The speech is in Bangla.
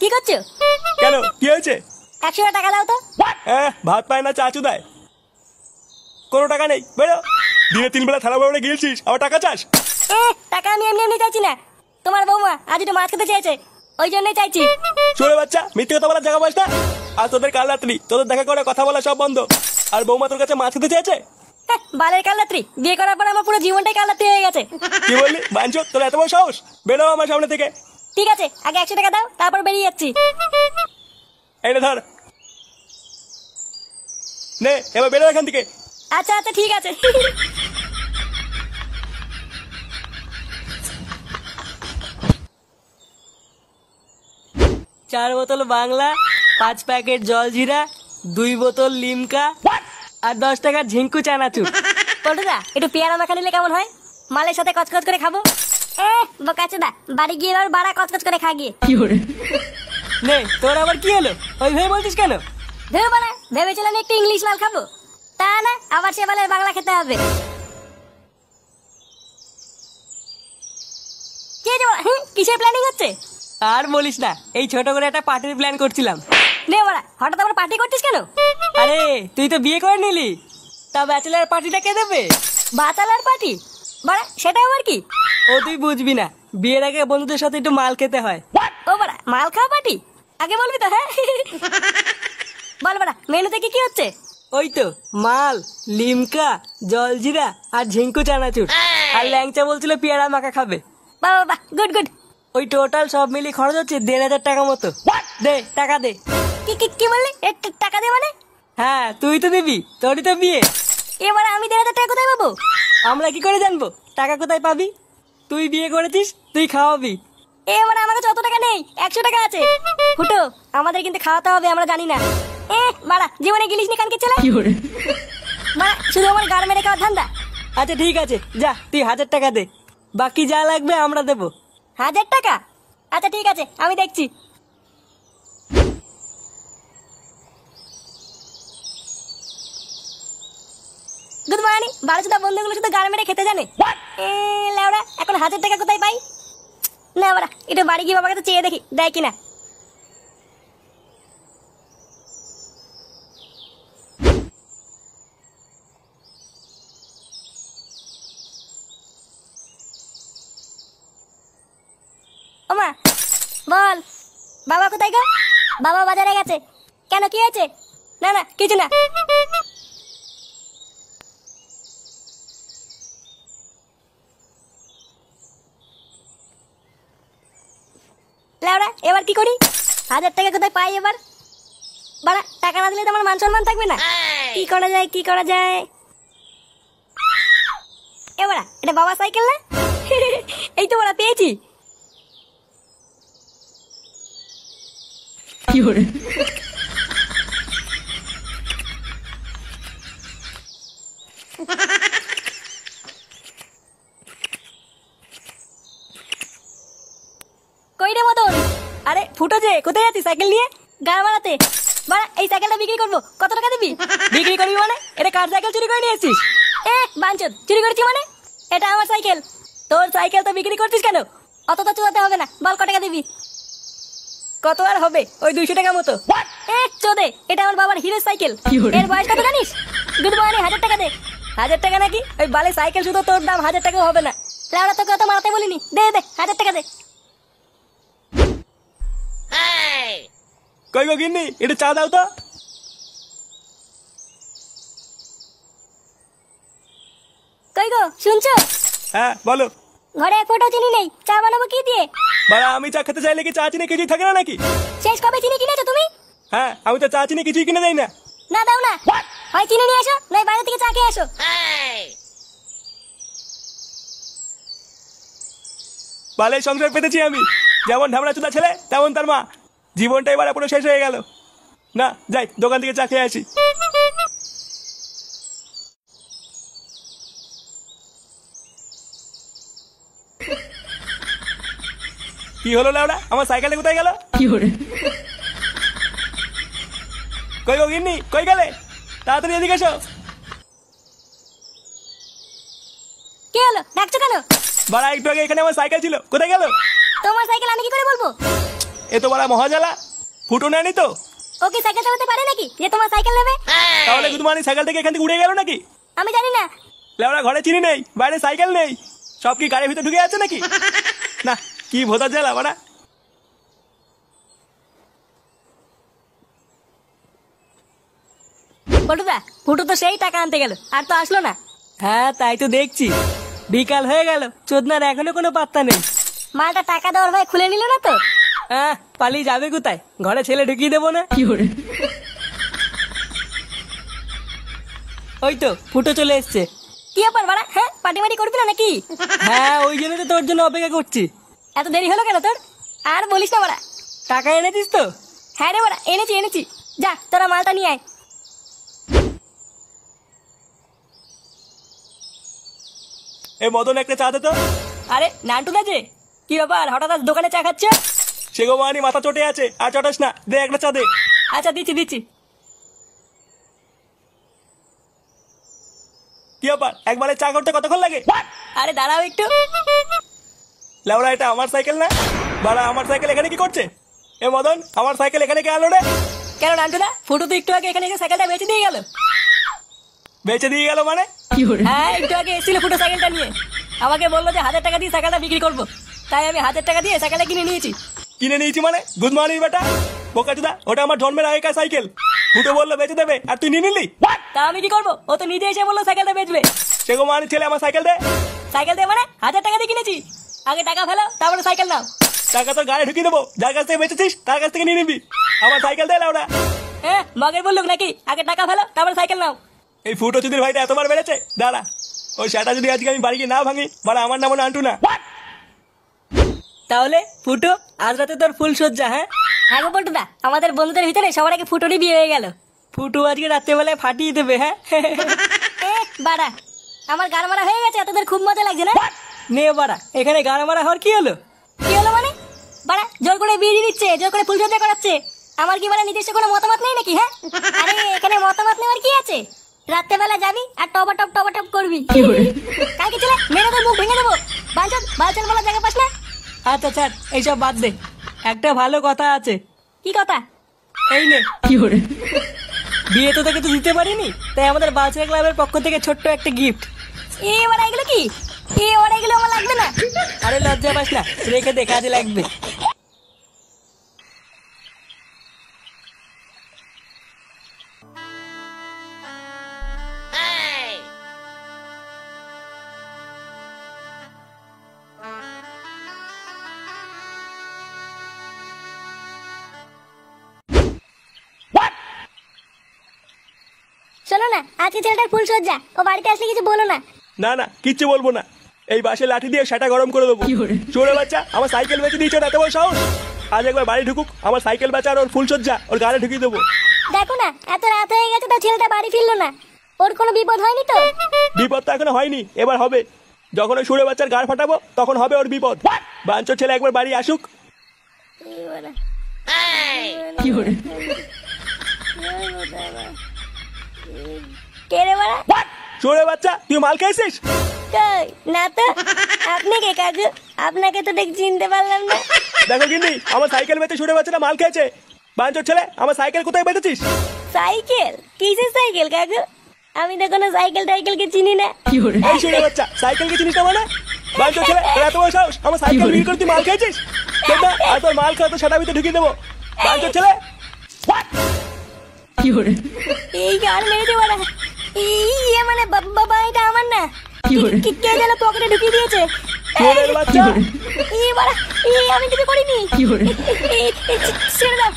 কি করছো? কেন, কি হয়েছে? 100 টাকা দাও তো। ভাত পায় না চাচু দেয়? কোনো টাকা নেই, বেরো। দিনে 3 বেলা থালা বাবুরে গিয়েছিস, আবার টাকা চাস? টাকা আমি এমনি এমনি চাইছি না। তোমার বৌমা আজ একটু মাছ খেতে চেয়েছে, ওই জন্যই চাইছি। চলে বাচ্চা, মিথ্যে কথা বলার জায়গা পাস না। আর তোদের কাল রাত্রি তোদের দেখা করে কথা বলা সব বন্ধ। আর বৌমা তোর কাছে মাছ খেতে চেয়েছে? বালের কালরাত্রি, বিয়ে করার পর আমার পুরো জীবনটাই কালরাত্রি হয়ে গেছে। কি বললি বাঞ্চো, তোর এত বড় সাহস? বেরো আমার সামনে থেকে। ঠিক আছে, আগে 100 টাকা দাও, তারপর বেরিয়ে যাচ্ছি। এইটা ধর, নে এবার বেরো এখান থেকে। আচ্ছা আচ্ছা ঠিক আছে। 4 বোতল বাংলা, 5 প্যাকেট জলজিরা, 2 বোতল লিমকা আর 10 টাকার ঝিঙ্কু চানাচুর। পল্টুদা, একটু পেয়ারা মাখা নিলে কেমন হয়? মালের সাথে কচকচ করে খাবো। বোকাচোদা, বাড়ি গিয়ে এবার বাড়া কচকচ করে খা গিয়ে। নে, তোর আবার কি হলো? ওই ভেবে বলছিস কেন? ধেউ বাড়া, ভেবেছিলাম একটু ইংলিশ মাল খাবো, তা না, আবার সে বালের বাংলা খেতে হবে। কি হয়েছে বাড়া? কিসের প্ল্যানিং হচ্ছে? আর বলিস না, এই ছোট করে একটা পার্টির প্ল্যান করছিলাম। নে বাড়া, হঠাৎ আবার পার্টি করছিস কেন? আরে তুই তো বিয়ে করে নিলি, তা ব্যাচেলার পার্টিটা কে দেবে? বাচালার পার্টি? বাড়া, সেটা আবার কি? ও তুই বুঝবি না, বিয়ের আগে বন্ধুদের সাথে একটু মাল খেতে হয়। ও বাড়া, মাল খাওয়া পার্টি? আগে বলবি তো। হ্যাঁ বল বাড়া, মেনুতে কি কি হচ্ছে? ওই তো মাল, লিমকা, জলজিরা আর ঝিঙ্কু চানাচুর। আর ল্যাংচা বলছিল পেয়ারা মাখা খাবে। বাহ বাহ, গুড গুড। ওই টোটাল সব মিলিয়ে খরচ হচ্ছে 1,500 টাকা মতো। দে টাকা দে। কি কি কি বললি? টাকা দে মানে? হ্যাঁ তুই তো দিবি, তোরই তো বিয়ে। এবার আমি 1,500 টাকা কোথায় পাবো? আমরা কি করে জানবো টাকা কোথায় পাবি? তুই বিয়ে করেছিস, তুই খাওয়াবি। এবার আমার কাছে অত টাকা নেই, 100 টাকা আছে। ফুটো, আমাদের কিন্তু খাওয়াতে হবে, আমরা জানি না। বাড়া, জীবনে গিলিস নি কানকে ছেলে। বাড়া, শুধু আমার গাড় মেরে খাওয়ার ধান্দা। আচ্ছা ঠিক আছে, যা তুই 1,000 টাকা দে, বাকি যা লাগবে আমরা দেবো। 1000 টাকা? আচ্ছা ঠিক আছে, আমি দেখছি। Good morning. বারোচোদা বন্ধুগুলোর সাথে গাড় মেরে খেতে জানে। লেওড়া, এখন 1000 টাকা কোথায় পাই? না বাড়া, একটু বাড়ি গিয়ে বাবার কাছে চেয়ে দেখি, দেয় কিনা। ওমা, বল। বাবা কোথায় গো? বাবা বাজারে গেছে। কেন, কি হয়েছে? না না, কিছু না। লেওড়া, এবার কি করি? 1000 টাকা কোথায় পাই এবার? বাড়া, টাকা না দিলে তো আমার মান সম্মান থাকবে না। কি করা যায়, কি করা যায়? এবারা, এটা বাবা সাইকেল না? এই তো বাড়া, পেয়েছি। কই রে মদন? আরে ফুটো যে, কোথায় যাচ্ছিস সাইকেল নিয়ে? গাড়ি মারাতে? বাড়া, এই সাইকেলটা বিক্রি করবো, কত টাকা দিবি? বিক্রি করবি মানে? এটা কার সাইকেল চুরি করে নিয়ে এসেছিস? বাঞ্চদ, চুরি করেছি মানে? এটা আমার সাইকেল। তোর সাইকেল তো বিক্রি করছিস কেন? অত তো চুয়াতে হবে না, বল কত টাকা দিবি? কত আর হবে, ওই 200 টাকা মতো। চোদে, এটা আমার বাবার হিরো সাইকেল। এর বয়স কত জানিস? গুড মর্নিং, 1000 টাকা দে। 1000 টাকা নাকি? ওই বালে সাইকেল শুধু তোর দাম 1000 টাকাও হবে না। লাউড়া, তোকে অত মারাতে বলিনি। দে দে, 1000 টাকা দে। কই গো গিন্নি, একটু চা দাও তো। কই গো, শুনছো? হ্যাঁ বলো। ঘরে এক ফোঁটাও চিনি নেই, চা বানাবো কি দিয়ে? বাড়া, আমি চা খেতে চাইলে কি চা চিনি কিছুই থাকে না নাকি? শেষ কবে চিনি কিনেছো তুমি? হ্যাঁ, আমি তো চা চিনি কিছুই কিনে দেই না। না দাও না, হয় চিনি নিয়ে আসো, নয় বাইরে থেকে চা খেয়ে আসো। বালের সংসার পেতেছি আমি। যেমন ঢামড়া চুদা ছেলে, তেমন তার মা। জীবনটা এবার পুরো শেষ হয়ে গেল। না, যাই দোকান থেকে চা খেয়ে আসি। কি হলো লাউডা, আমার সাইকেলটা কোথায় গেল? কই গো গিন্নি, কই গেলে? তাড়াতাড়ি এদিকে এসো। কি হলো, ডাকছো কেন? বাড়া, একটু আগে এখানে আমার সাইকেল ছিল, কোথায় গেল? তোমার সাইকেল আমি কি করে বলবো? এ তো বড় মহাজালা। ফুটো নেয়নি তো? ও কি সাইকেল চালাতে পারে নাকি যে তোমার সাইকেল নেবে? তাহলে গুদমানি সাইকেল থেকে এখান থেকে উড়ে গেল নাকি? আমি জানি না। লেওরা ঘরে চিনি নেই, বাইরে সাইকেল নেই, সব কি গাড়ির ভিতরে ঢুকে আছে নাকি? না, কি ভোদার জ্বালা বাড়া। পল্টুদা, ফুটো তো সেই টাকা আনতে গেল, আর তো আসলো না। হ্যাঁ তাই তো দেখছি, বিকাল হয়ে গেল, চোদনার এখনো কোনো পাত্তা নেই। মালটা টাকা দেওয়ার ভাই খুলে নিল না তো? হ্যাঁ, পালিয়ে যাবে কোথায়? ঘরে ছেলে ঢুকিয়ে দেবো না? ওই তো ফুটো চলে এসছে। কি ব্যাপার বাড়া? হ্যাঁ, পার্টি মাটি করবি না নাকি? হ্যাঁ, ওই জন্য তো তোর জন্য অপেক্ষা করছি। এত দেরি হলো কেন তোর? আর বলিস না বাড়া। টাকা এনেছিস তো? হ্যাঁ রে বাড়া, এনেছি। যা তোরা মালটা নিয়ে আয়। এ মদন একটা চা দে তো। আরে নান্টু না যে, কি ব্যাপার হঠাৎ আজ দোকানে চা খাচ্ছ? সে গো মানি মাথা চটে আছে, আর চটাস না, দে একটা চা দে। আচ্ছা দিচ্ছি। কি ব্যাপার, একবারে চা করতে কতক্ষণ লাগে? আরে দাঁড়াও একটু। লেওরা এটা আমার সাইকেল না? বাড়া আমার সাইকেল এখানে কি করছে? এ মদন, আমার সাইকেল এখানে কে আনলো রে? কেন নান্টু না, ফুটো তো একটু আগে এখানে এসে সাইকেলটা বেঁচে দিয়ে গেল। বেচে দিয়ে গেল মানে? হ্যাঁ, একটু আগে এসেছিল ফুটো সাইকেলটা নিয়ে, আমাকে বললো যে 1000 টাকা দিয়ে সাইকেলটা বিক্রি করবো, তাই আমি 1000 টাকা দিয়ে সাইকেলটা কিনে নিয়েছি। কিনে নিয়েছি মানে? গুড মর্নিং বেটা বোকাচুদা, ওটা আমার জন্মের আগেকার সাইকেল। ফুটো বললো বেচে দেবে, আর তুই নিয়ে নিলি? তা আমি কি করবো? ও তো নিজে এসে বললো সাইকেলটা বেচবে। সে গো মানি ছেলে, আমার সাইকেল দে। সাইকেল দিয়ে মানে 1000 টাকা দিয়ে কিনেছি, আগে টাকা ফেলো তারপরে সাইকেল নাও। টাকা তোর গাড়ি ঢুকিয়ে দেবো, যার কাছ থেকে বেচেছিস তার কাছ থেকে নিয়ে নিবি। আমার সাইকেল দে লেওরা। হ্যাঁ, মগের বললুক নাকি? আগে টাকা ফেলো তারপরে সাইকেল নাও। এই ফুটো চুদির ভাইটা এতবার বেড়েছে, দাঁড়া। ওই সেটা যদি আজকে আমি বাড়ি গিয়ে না ভাঙি, বাড়া আমার নাম আন্টু না। তাহলে ফুটো, আজ রাতে তোর ফুল সজ্জা? হ্যাঁ হ্যাঁ গো পল্টুদা, আমাদের বন্ধুদের ভিতরে সবার আগে ফুটোরই বিয়ে হয়ে গেল। ফুটো আজকে রাত্রেবেলায় ফাটিয়ে দেবে। হ্যাঁ এ বাড়া, আমার গান মারা হয়ে গেছে, তোদের খুব মজা লাগছে না? নে বাড়া, এখানে গান মারা হওয়ার কি হলো? কি হলো মানে? বাড়া জোর করে বিয়ে দিয়ে দিচ্ছে, জোর করে ফুলসজ্জা করাচ্ছে। আমার কি বাড়া নিজস্ব কোনো মতামত নেই নাকি? হ্যাঁ, আরে এখানে মতামত নেওয়ার কি আছে? রাত্রেবেলা যাবি আর টপা টপ করবি। কালকে চলে মেরে তোর মুখ ভেঙে দেবো। বালচন বলার জায়গা পাস না? আচ্ছা ছাড়, এইসব বাদ দে, একটা ভালো কথা আছে। কি কথা? এই নে। বিয়ে তো তোকে তো দিতে পারিনি, তাই আমাদের বাচ্চা ক্লাবের পক্ষ থেকে ছোট্ট একটা গিফট। এ বাড়া এগুলো কি? এ বাড়া এগুলো আমার লাগবে না। আরে লজ্জা পাস না, রেখে দে, কাজে লাগবে। শোনো না, আজকে ছেলেটার ফুলসজ্জা, ও বাড়িতে আসলে কিছু বলো না। না না, কিচ্ছু বলবো না। এই বাসে লাঠি দিয়ে সেটা গরম করে দেবো। চোরে বাচ্চা, আমার সাইকেল বেচে দিয়েছো, এত বড় সাহস? আজ একবার বাড়ি ঢুকুক, আমার সাইকেল বেচা আর ওর ফুলসজ্জা ওর গাড়ি ঢুকিয়ে দেবো। দেখো না, এত রাত হয়ে গেছে তো ছেলেটা বাড়ি ফিরলো না। ওর কোনো বিপদ হয়নি তো? বিপদ তো এখনো হয়নি, এবার হবে। যখন ওই সুরে বাচ্চার গাড় ফাটাবো তখন হবে ওর বিপদ। বাঞ্চোর ছেলে একবার বাড়ি আসুক। কে রে বাড়া? সুরে বাচ্চা, তুই মাল খাইছিস? কই না তো। আপনি কে কাকু? আপনাকে তো দেখ চিনতে পারলাম না। দেখো কিন্তু আমার সাইকেল বেচে সুরে বাচ্চাটা মাল খেয়েছে। বাঞ্চোর ছেলে, আমার সাইকেল কোথায় বেচেছিস? সাইকেল? কিসের সাইকেল কাকু? আমি তো কোনো সাইকেল টাইকেলকে চিনি না। এই সুরে বাচ্চা, সাইকেলকে চিনিস না মানে? বাঞ্চোর ছেলে, তোর এত বড় সাহস, আমার সাইকেল বিক্রি করে তুই মাল খেয়েছিস? কেন? আর তোর মাল খাওয়া তো সেটা ভিতরে ঢুকিয়ে দেবো। বাঞ্চোর ছেলে, এই গান মেরেছে বাড়া। এই মানে বাবা, এটা আমার না। কে যেন পকেটে ঢুকিয়ে দিয়েছে। সুরের বাচ্চা। এই বাড়া, এই আমি কিছু করিনি। ছেড়ে দাও।